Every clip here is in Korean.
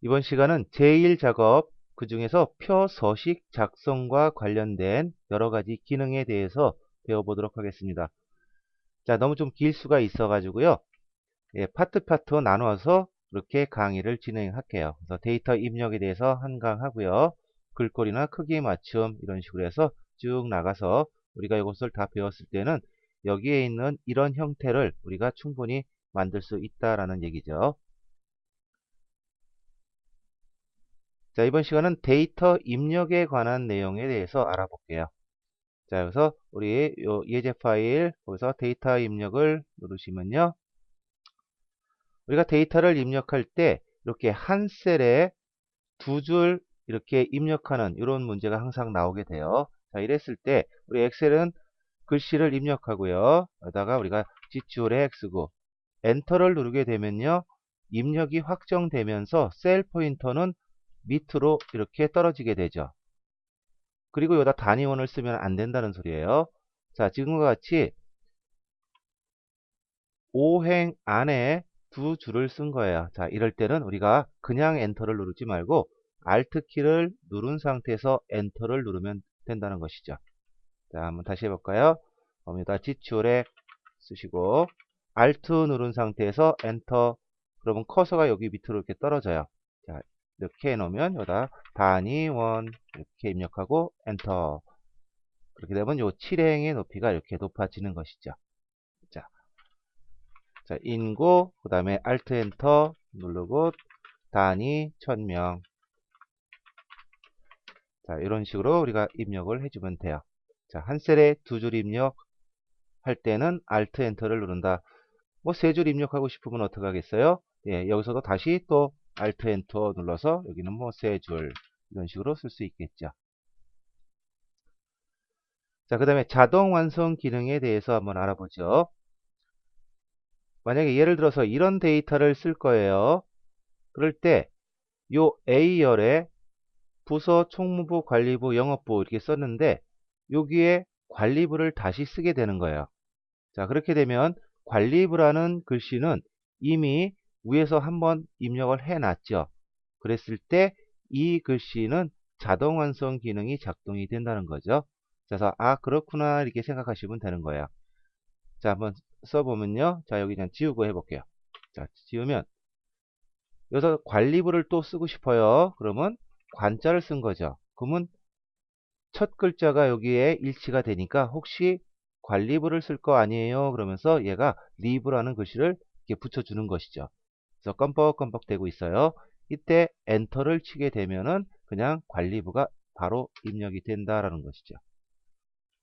이번 시간은 제1작업, 그 중에서 표 서식 작성과 관련된 여러 가지 기능에 대해서 배워보도록 하겠습니다. 자, 너무 좀 길 수가 있어가지고요. 예, 파트 나눠서 이렇게 강의를 진행할게요. 그래서 데이터 입력에 대해서 한 강 하고요. 글꼴이나 크기 맞춤 이런 식으로 해서 쭉 나가서 우리가 이것을 다 배웠을 때는 여기에 있는 이런 형태를 우리가 충분히 만들 수 있다라는 얘기죠. 자, 이번 시간은 데이터 입력에 관한 내용에 대해서 알아볼게요. 자, 여기서 우리 요 예제 파일, 거기서 데이터 입력을 누르시면요. 우리가 데이터를 입력할 때 이렇게 한 셀에 두 줄 이렇게 입력하는 이런 문제가 항상 나오게 돼요. 자, 이랬을 때 우리 엑셀은 글씨를 입력하고요. 여기다가 우리가 지출에 X고 엔터를 누르게 되면요. 입력이 확정되면서 셀 포인터는 밑으로 이렇게 떨어지게 되죠. 그리고 여기다 단위원을 쓰면 안 된다는 소리예요. 자, 지금과 같이 5행 안에 두 줄을 쓴 거예요. 자, 이럴 때는 우리가 그냥 엔터를 누르지 말고 Alt 키를 누른 상태에서 엔터를 누르면 된다는 것이죠. 자, 한번 다시 해볼까요? 여기다 지출에 쓰시고 Alt 누른 상태에서 엔터. 그러면 커서가 여기 밑으로 이렇게 떨어져요. 자, 이렇게 해놓으면 여기다 단위원 이렇게 입력하고 엔터. 그렇게 되면 요 7행의 높이가 이렇게 높아지는 것이죠. 자, 자, 인고, 그 다음에 Alt 엔터 누르고 단위 1000명. 자, 이런 식으로 우리가 입력을 해주면 돼요. 자, 한 셀에 두 줄 입력할 때는 Alt 엔터를 누른다. 뭐 세 줄 입력하고 싶으면 어떻게 하겠어요? 예, 여기서도 다시 또 Alt 엔터 눌러서 여기는 뭐 세 줄 이런 식으로 쓸 수 있겠죠. 자, 그 다음에 자동 완성 기능에 대해서 한번 알아보죠. 만약에 예를 들어서 이런 데이터를 쓸 거예요. 그럴 때 요 A열에 부서, 총무부, 관리부, 영업부 이렇게 썼는데 여기에 관리부를 다시 쓰게 되는 거예요. 자, 그렇게 되면 관리부라는 글씨는 이미 위에서 한번 입력을 해놨죠. 그랬을 때 이 글씨는 자동 완성 기능이 작동이 된다는 거죠. 그래서 아, 그렇구나 이렇게 생각하시면 되는 거예요. 자, 한번 써보면요. 자, 여기 그냥 지우고 해볼게요. 자, 지우면 여기서 관리부를 또 쓰고 싶어요. 그러면 관자를 쓴 거죠. 그러면 첫 글자가 여기에 일치가 되니까 혹시 관리부를 쓸 거 아니에요? 그러면서 얘가 리브라는 글씨를 이렇게 붙여주는 것이죠. 그래서 껌뻑껌뻑 되고 있어요. 이때 엔터를 치게 되면은 그냥 관리부가 바로 입력이 된다라는 것이죠.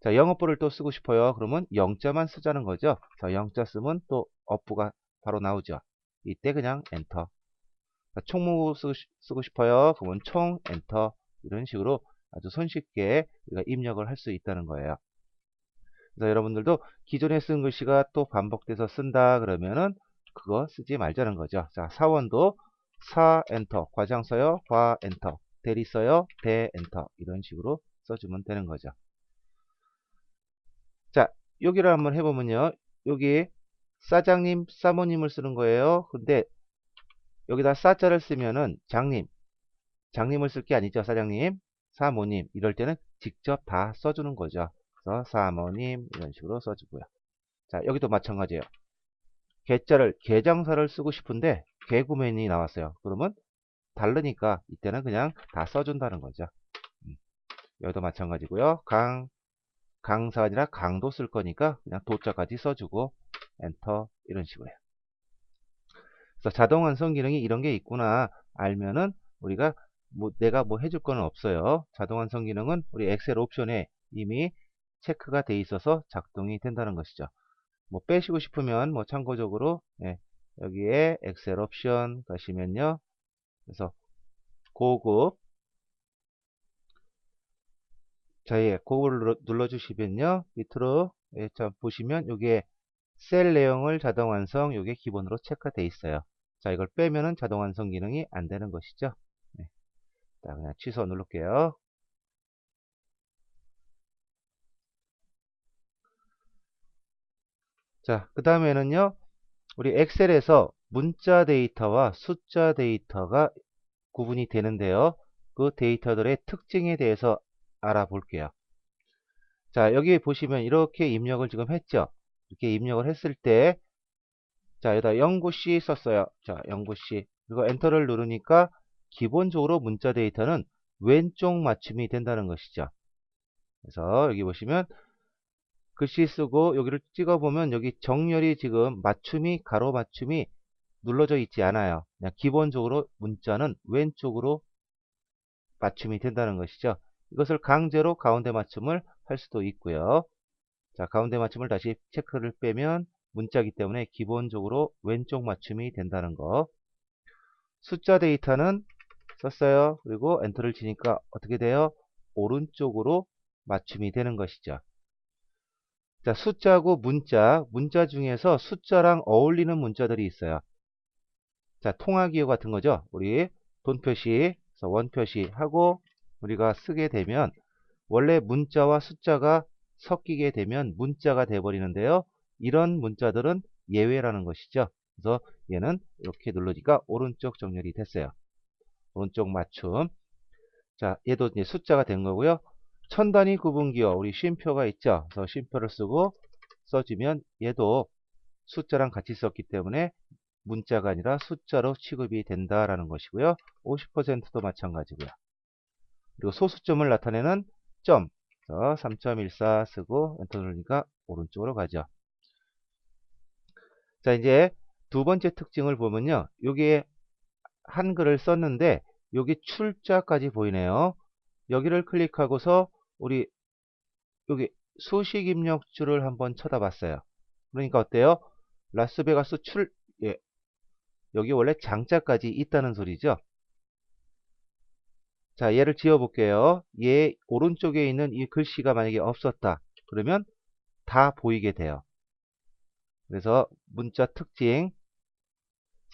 자, 영업부를 또 쓰고 싶어요. 그러면 영자만 쓰자는 거죠. 자, 영자 쓰면 또 업부가 바로 나오죠. 이때 그냥 엔터. 자, 총무 쓰고 싶어요. 그러면 총 엔터. 이런 식으로 아주 손쉽게 우리가 입력을 할 수 있다는 거예요. 그래서 여러분들도 기존에 쓴 글씨가 또 반복돼서 쓴다 그러면은 그거 쓰지 말자는 거죠. 자, 사원도 사 엔터, 과장 써요, 과 엔터, 대리 써요, 대 엔터 이런 식으로 써주면 되는 거죠. 자, 여기를 한번 해보면요. 여기 사장님, 사모님을 쓰는 거예요. 근데 여기다 사자를 쓰면은 장님을 쓸 게 아니죠. 사장님, 사모님 이럴 때는 직접 다 써주는 거죠. 그래서 사모님 이런 식으로 써주고요. 자, 여기도 마찬가지예요. 계장사를 쓰고 싶은데 개구맨이 나왔어요. 그러면 다르니까 이때는 그냥 다 써준다는 거죠. 여기도 마찬가지고요. 강사가 아니라 강도 쓸 거니까 그냥 도자까지 써주고 엔터 이런 식으로요. 그래서 자동 완성 기능이 이런 게 있구나 알면은 우리가 뭐 내가 뭐 해줄 거는 없어요. 자동 완성 기능은 우리 엑셀 옵션에 이미 체크가 돼 있어서 작동이 된다는 것이죠. 뭐 빼시고 싶으면 뭐 참고적으로 예, 여기에 엑셀 옵션 가시면요. 그래서 고급 저희 고급을 눌러주시면요. 밑으로 예, 보시면 여기에 셀 내용을 자동 완성 요게 기본으로 체크되어 있어요. 자, 이걸 빼면은 자동 완성 기능이 안 되는 것이죠. 네. 자, 그냥 취소 누를게요. 자, 그 다음에는요. 우리 엑셀에서 문자 데이터와 숫자 데이터가 구분이 되는데요. 그 데이터들의 특징에 대해서 알아볼게요. 자, 여기 보시면 이렇게 입력을 지금 했죠. 이렇게 입력을 했을 때, 자, 여기다 09C 썼어요. 자, 09C. 그리고 엔터를 누르니까 기본적으로 문자 데이터는 왼쪽 맞춤이 된다는 것이죠. 그래서 여기 보시면 글씨 쓰고 여기를 찍어보면 여기 정렬이 지금 맞춤이, 가로 맞춤이 눌러져 있지 않아요. 그냥 기본적으로 문자는 왼쪽으로 맞춤이 된다는 것이죠. 이것을 강제로 가운데 맞춤을 할 수도 있고요. 자, 가운데 맞춤을 다시 체크를 빼면 문자이기 때문에 기본적으로 왼쪽 맞춤이 된다는 거. 숫자 데이터는 썼어요. 그리고 엔터를 치니까 어떻게 돼요? 오른쪽으로 맞춤이 되는 것이죠. 자, 숫자고 문자 중에서 숫자랑 어울리는 문자들이 있어요. 자, 통화기호 같은 거죠. 우리 돈 표시, 원 표시 하고 우리가 쓰게 되면 원래 문자와 숫자가 섞이게 되면 문자가 돼 버리는데요. 이런 문자들은 예외라는 것이죠. 그래서 얘는 이렇게 눌러니까 오른쪽 정렬이 됐어요. 오른쪽 맞춤. 자, 얘도 이제 숫자가 된 거고요. 천단위 구분기호, 우리 쉼표가 있죠. 그래서 쉼표를 쓰고 써주면 얘도 숫자랑 같이 썼기 때문에 문자가 아니라 숫자로 취급이 된다라는 것이고요. 50%도 마찬가지고요. 그리고 소수점을 나타내는 점, 3.14 쓰고 엔터 누르니까 오른쪽으로 가죠. 자, 이제 두 번째 특징을 보면요. 여기에 한글을 썼는데 여기 출자까지 보이네요. 여기를 클릭하고서 우리 여기 수식 입력줄을 한번 쳐다봤어요. 그러니까 어때요? 라스베가스 예, 여기 원래 장자까지 있다는 소리죠. 자, 얘를 지워볼게요. 얘 오른쪽에 있는 이 글씨가 만약에 없었다. 그러면 다 보이게 돼요. 그래서 문자 특징,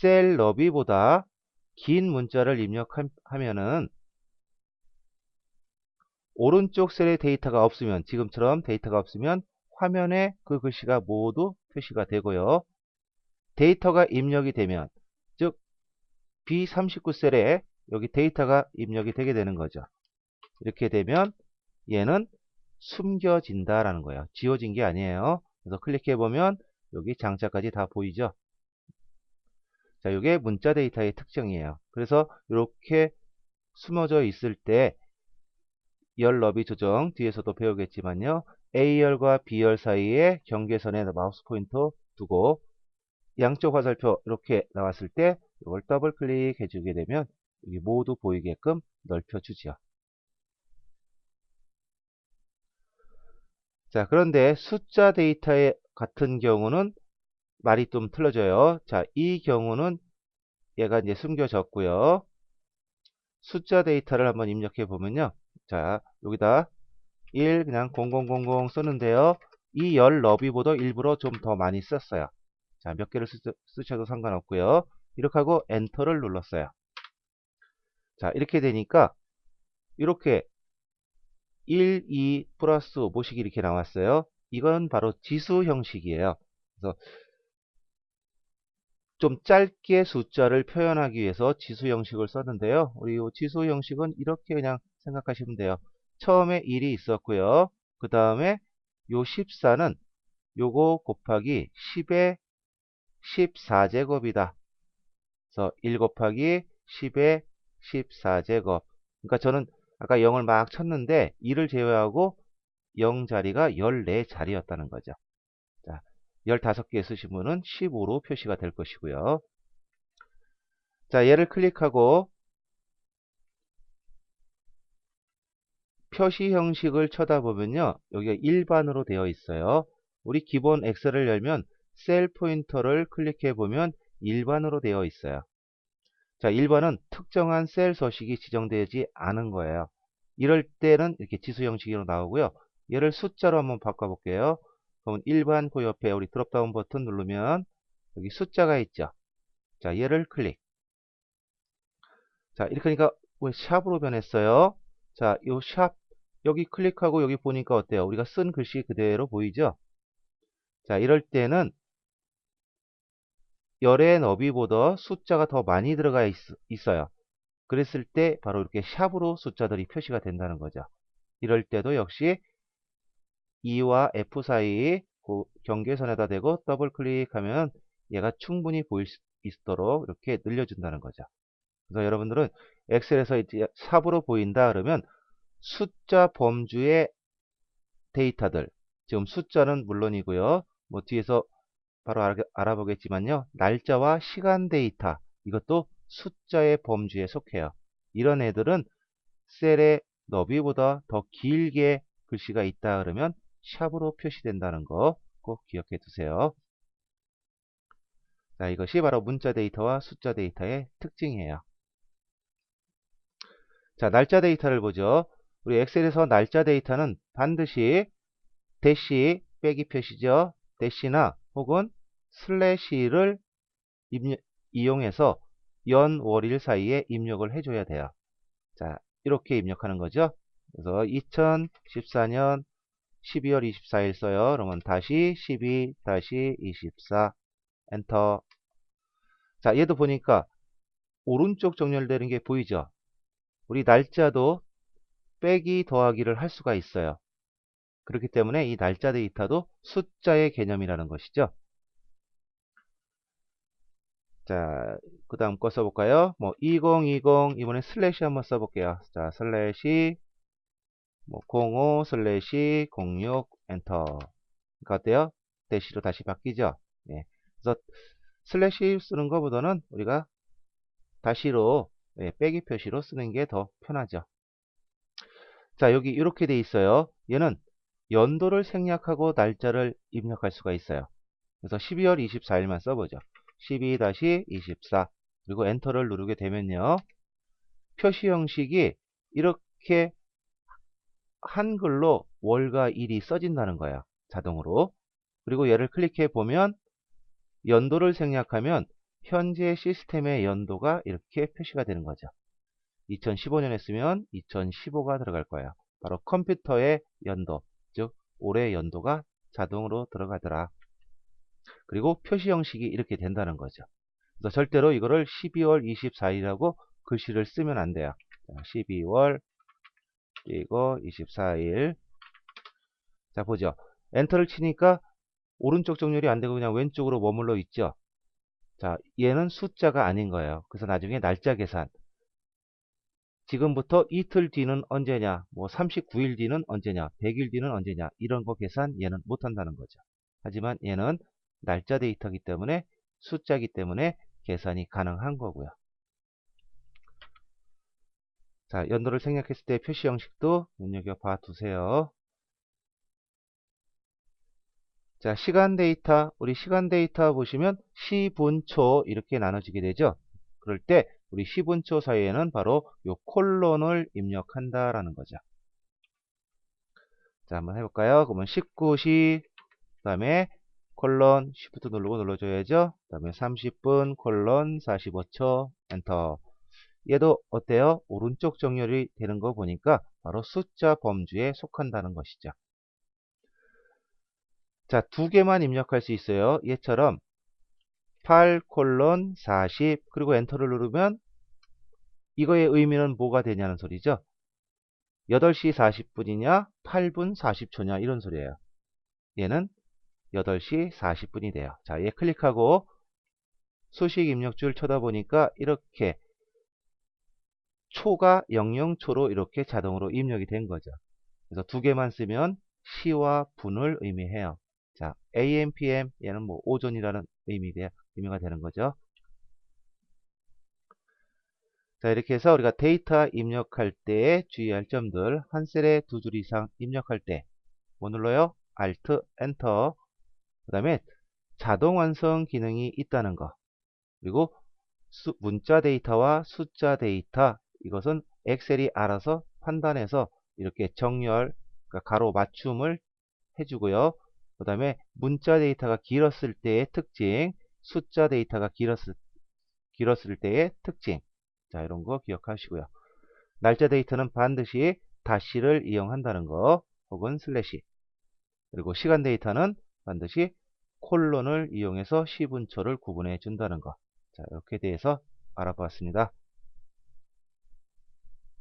셀 너비보다 긴 문자를 입력하면은 오른쪽 셀의 데이터가 없으면, 지금처럼 데이터가 없으면 화면에 그 글씨가 모두 표시가 되고요. 데이터가 입력이 되면, 즉 B39셀에 여기 데이터가 입력이 되게 되는 거죠. 이렇게 되면 얘는 숨겨진다라는 거예요. 지워진 게 아니에요. 그래서 클릭해 보면 여기 장자까지 다 보이죠. 자, 이게 문자 데이터의 특징이에요. 그래서 이렇게 숨어져 있을 때 열 너비 조정 뒤에서도 배우겠지만요. A열과 B열 사이에 경계선에 마우스 포인터 두고 양쪽 화살표 이렇게 나왔을 때 이걸 더블 클릭해 주게 되면 여기 모두 보이게끔 넓혀 주죠. 자, 그런데 숫자 데이터의 같은 경우는 말이 좀 틀려져요. 자, 이 경우는 얘가 이제 숨겨졌고요. 숫자 데이터를 한번 입력해 보면요. 자, 여기다 1 그냥 0000 쓰는데요. 이 열 너비보다 일부러 좀 더 많이 썼어요. 자, 몇 개를 쓰셔도 상관없고요. 이렇게 하고 엔터를 눌렀어요. 자, 이렇게 되니까 이렇게 1, 2 플러스 모식이 이렇게 나왔어요. 이건 바로 지수 형식이에요. 그래서 좀 짧게 숫자를 표현하기 위해서 지수 형식을 썼는데요. 우리 이 지수 형식은 이렇게 그냥 생각하시면 돼요. 처음에 1이 있었고요. 그 다음에 요 14는 요거 곱하기 10의 14제곱이다. 그래서 1 곱하기 10의 14제곱. 그러니까 저는 아까 0을 막 쳤는데 2를 제외하고 0 자리가 14자리였다는 거죠. 자, 15개 쓰신 분은 15로 표시가 될 것이고요. 자, 얘를 클릭하고 표시 형식을 쳐다보면요. 여기가 일반으로 되어 있어요. 우리 기본 엑셀을 열면 셀 포인터를 클릭해 보면 일반으로 되어 있어요. 자, 1번은 특정한 셀 서식이 지정되지 않은 거예요. 이럴 때는 이렇게 지수 형식으로 나오고요. 얘를 숫자로 한번 바꿔볼게요. 그러면 일반 그 옆에 우리 드롭다운 버튼 누르면 여기 숫자가 있죠. 자, 얘를 클릭. 자, 이렇게 하니까 왜 샵으로 변했어요? 자, 요 샵 여기 클릭하고 여기 보니까 어때요? 우리가 쓴 글씨 그대로 보이죠? 자, 이럴 때는 열의 너비보다 숫자가 더 많이 들어가 있어요. 그랬을 때 바로 이렇게 샵으로 숫자들이 표시가 된다는 거죠. 이럴 때도 역시 E와 F 사이 그 경계선에다 대고 더블 클릭하면 얘가 충분히 보일 수 있도록 이렇게 늘려준다는 거죠. 그래서 여러분들은 엑셀에서 이제 삽으로 보인다 그러면 숫자 범주의 데이터들, 지금 숫자는 물론이고요. 뭐 뒤에서 바로 알아보겠지만요. 날짜와 시간 데이터, 이것도 숫자의 범주에 속해요. 이런 애들은 셀의 너비보다 더 길게 글씨가 있다 그러면 샵으로 표시된다는 거 꼭 기억해 두세요. 자, 이것이 바로 문자 데이터와 숫자 데이터의 특징이에요. 자, 날짜 데이터를 보죠. 우리 엑셀에서 날짜 데이터는 반드시 대시 빼기 표시죠. 대시나 혹은 슬래시를 이용해서 연, 월일 사이에 입력을 해줘야 돼요. 자, 이렇게 입력하는 거죠. 그래서 2014년 12월 24일 써요. 그러면 다시 12-24 엔터. 자, 얘도 보니까 오른쪽 정렬되는 게 보이죠? 우리 날짜도 빼기 더하기를 할 수가 있어요. 그렇기 때문에 이 날짜 데이터도 숫자의 개념이라는 것이죠. 자, 그 다음 거 써볼까요? 뭐 2020 이번에 슬래시 한번 써볼게요. 자, 슬래시 뭐 05 슬래시 06 엔터. 그러니까 어때요? 대시로 다시 바뀌죠. 예. 그래서 슬래시 쓰는 것보다는 우리가 다시로 빼기 표시로 쓰는 게 더 편하죠. 자, 여기 이렇게 돼 있어요. 얘는 연도를 생략하고 날짜를 입력할 수가 있어요. 그래서 12월 24일만 써보죠. 12-24 그리고 엔터를 누르게 되면요. 표시 형식이 이렇게 한글로 월과 일이 써진다는 거예요. 자동으로. 그리고 얘를 클릭해 보면 연도를 생략하면 현재 시스템의 연도가 이렇게 표시가 되는 거죠. 2015년 했으면 2015가 들어갈 거예요. 바로 컴퓨터의 연도, 즉 올해 연도가 자동으로 들어가더라. 그리고 표시 형식이 이렇게 된다는 거죠. 그래서 절대로 이거를 12월 24일이라고 글씨를 쓰면 안 돼요. 12월 그리고 24일. 자, 보죠. 엔터를 치니까 오른쪽 정렬이 안 되고 그냥 왼쪽으로 머물러 있죠. 자, 얘는 숫자가 아닌 거예요. 그래서 나중에 날짜 계산. 지금부터 이틀 뒤는 언제냐, 뭐 39일 뒤는 언제냐, 100일 뒤는 언제냐, 이런 거 계산 얘는 못 한다는 거죠. 하지만 얘는 날짜 데이터이기 때문에 숫자이기 때문에 계산이 가능한 거고요. 자, 연도를 생략했을 때 표시 형식도 눈여겨봐 두세요. 자, 시간 데이터, 우리 시간 데이터 보시면 시분초 이렇게 나눠지게 되죠. 그럴 때 우리 시분초 사이에는 바로 요 콜론을 입력한다라는 거죠. 자, 한번 해볼까요? 그러면 19시, 그 다음에 콜론, 쉬프트 누르고 눌러줘야죠. 그 다음에 30분, 콜론, 45초, 엔터. 얘도 어때요? 오른쪽 정렬이 되는 거 보니까 바로 숫자 범주에 속한다는 것이죠. 자, 두 개만 입력할 수 있어요. 얘처럼 8, 콜론, 40, 그리고 엔터를 누르면 이거의 의미는 뭐가 되냐는 소리죠. 8시 40분이냐, 8분 40초냐, 이런 소리예요. 얘는 8시 40분이 돼요. 자, 얘 클릭하고 수식 입력줄 쳐다보니까 이렇게 초가 00초로 이렇게 자동으로 입력이 된 거죠. 그래서 두 개만 쓰면 시와 분을 의미해요. 자, AM, PM, 얘는 뭐 오전이라는 의미가 되는 거죠. 자, 이렇게 해서 우리가 데이터 입력할 때에 주의할 점들, 한 셀에 두 줄 이상 입력할 때 뭐 눌러요? Alt, Enter. 그 다음에 자동 완성 기능이 있다는 거. 그리고 문자 데이터와 숫자 데이터, 이것은 엑셀이 알아서 판단해서 이렇게 정렬, 그러니까 가로 맞춤을 해주고요. 그 다음에 문자 데이터가 길었을 때의 특징, 숫자 데이터가 길었을 때의 특징. 자, 이런 거 기억하시고요. 날짜 데이터는 반드시 다시를 이용한다는 거, 혹은 슬래시. 그리고 시간 데이터는 반드시 콜론을 이용해서 시분초를 구분해 준다는 거. 자, 이렇게 대해서 알아보았습니다.